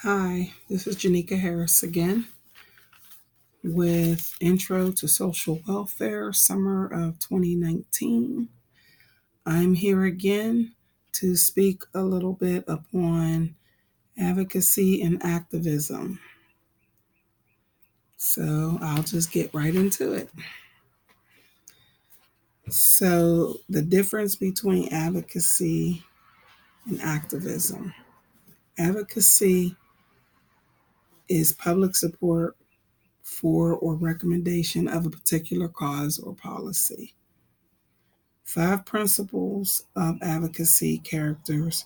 Hi, this is Janika Harris again with Intro to Social Welfare, summer of 2019. I'm here again to speak a little bit upon advocacy and activism. So I'll just get right into it. So, the difference between advocacy and activism. Advocacy is public support for or recommendation of a particular cause or policy. 5 principles of advocacy characters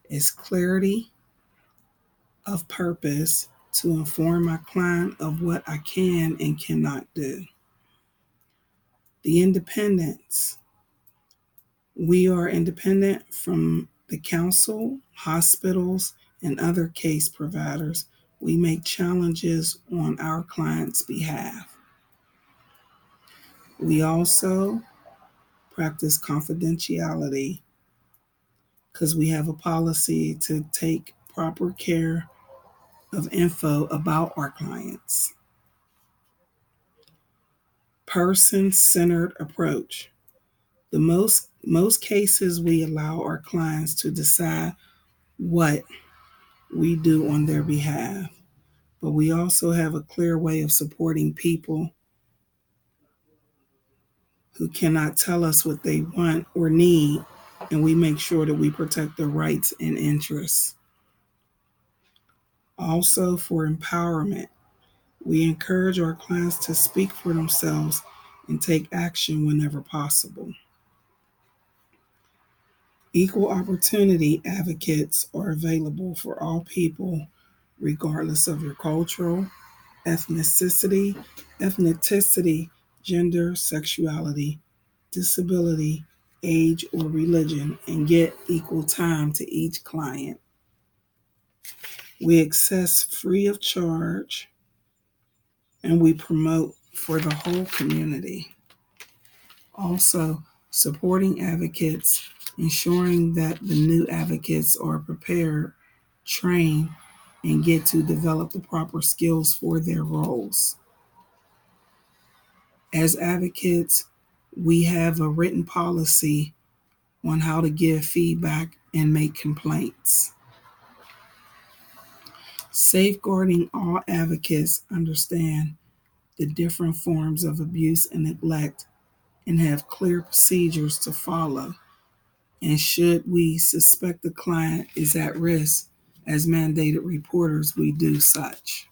is clarity of purpose to inform my client of what I can and cannot do. The independence. We are independent from the council, hospitals, and other case providers. We make challenges on our clients' behalf. We also practice confidentiality because we have a policy to take proper care of info about our clients. Person-centered approach. The most cases we allow our clients to decide what we do on their behalf, but we also have a clear way of supporting people who cannot tell us what they want or need, and we make sure that we protect their rights and interests. Also, for empowerment, we encourage our clients to speak for themselves and take action whenever possible. Equal opportunity advocates are available for all people, regardless of your cultural, ethnicity, ethnicity, gender, sexuality, disability, age, or religion, and get equal time to each client. We access free of charge and we promote for the whole community. Also, supporting advocates, ensuring that the new advocates are prepared, trained, and get to develop the proper skills for their roles. As advocates, we have a written policy on how to give feedback and make complaints. Safeguarding all advocates understand the different forms of abuse and neglect and have clear procedures to follow. And should we suspect the client is at risk, as mandated reporters, we do such.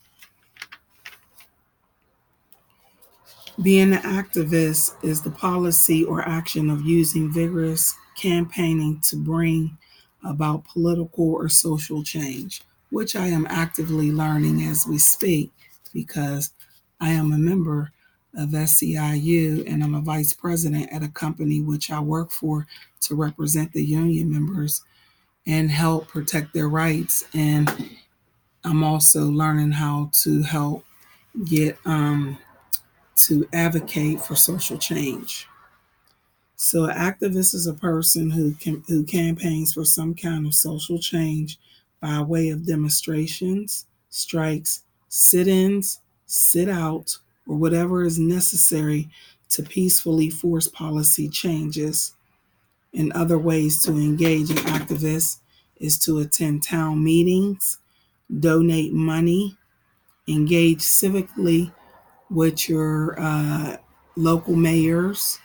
Being an activist is the policy or action of using vigorous campaigning to bring about political or social change, which I am actively learning as we speak because I am a member of SEIU and I'm a vice president at a company which I work for to represent the union members and help protect their rights. And I'm also learning how to help get to advocate for social change. So, an activist is a person who campaigns for some kind of social change by way of demonstrations, strikes, sit-ins, sit-out, or whatever is necessary to peacefully force policy changes. And other ways to engage an activist is to attend town meetings, donate money, engage civically with your local mayors,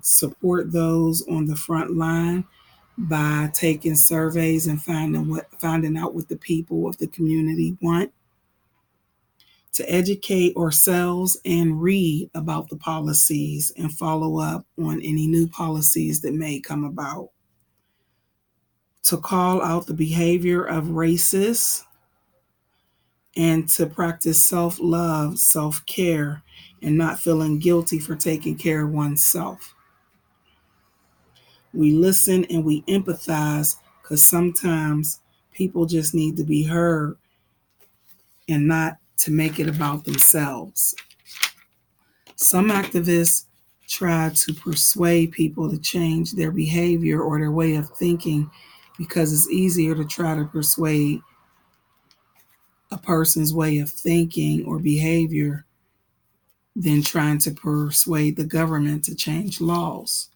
support those on the front line by taking surveys and finding out what the people of the community want, to educate ourselves and read about the policies and follow up on any new policies that may come about, to call out the behavior of racists, and to practice self love, self care, and not feeling guilty for taking care of oneself. We listen and we empathize because sometimes people just need to be heard and not to make it about themselves. Some activists try to persuade people to change their behavior or their way of thinking because it's easier to try to persuade a person's way of thinking or behavior than trying to persuade the government to change laws.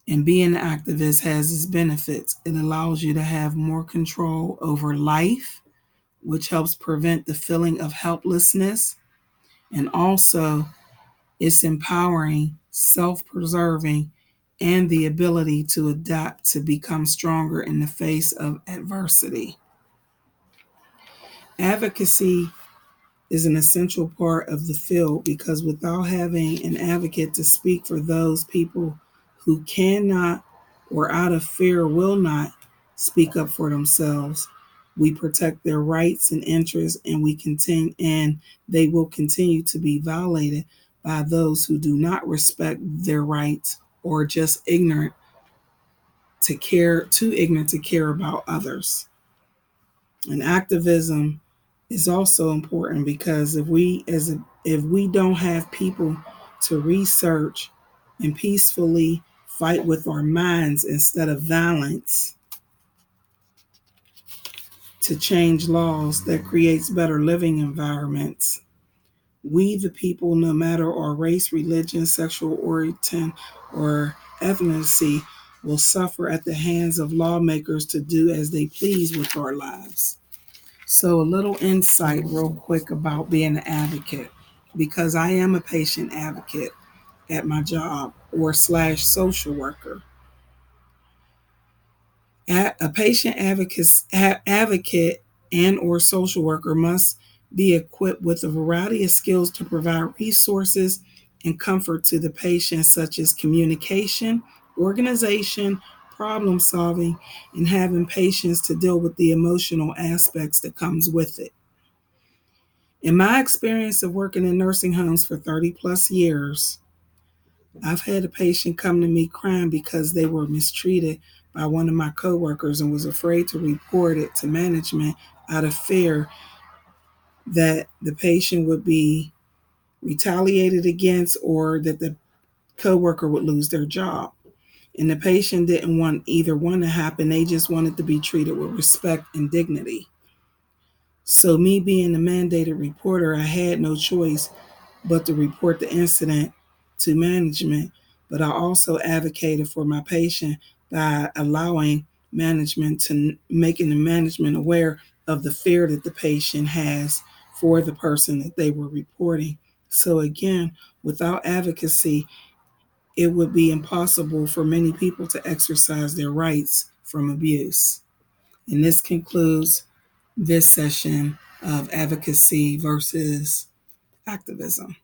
And being an activist has its benefits. It allows you to have more control over life, which helps prevent the feeling of helplessness. And also, it's empowering, self preserving, and the ability to adapt to become stronger in the face of adversity. Advocacy is an essential part of the field because without having an advocate to speak for those people who cannot or out of fear will not speak up for themselves, we protect their rights and interests and they will continue to be violated by those who do not respect their rights or just too ignorant to care about others. And activism is also important because if we don't have people to research and peacefully fight with our minds instead of violence to change laws that creates better living environments, we the people, no matter our race, religion, sexual origin, or ethnicity, will suffer at the hands of lawmakers to do as they please with our lives. So, a little insight, real quick, about being an advocate, because I am a patient advocate at my job or slash social worker. A patient advocate and or social worker must be equipped with a variety of skills to provide resources and comfort to the patient, such as communication, organization, problem solving, and having patience to deal with the emotional aspects that comes with it. In my experience of working in nursing homes for 30 plus years, I've had a patient come to me crying because they were mistreated by one of my coworkers and was afraid to report it to management out of fear that the patient would be retaliated against or that the coworker would lose their job. And the patient didn't want either one to happen. They just wanted to be treated with respect and dignity. So me being the mandated reporter, I had no choice but to report the incident to management. But I also advocated for my patient by allowing management to making the management aware of the fear that the patient has for the person that they were reporting. So again, without advocacy, it would be impossible for many people to exercise their rights from abuse. And this concludes this session of advocacy versus activism.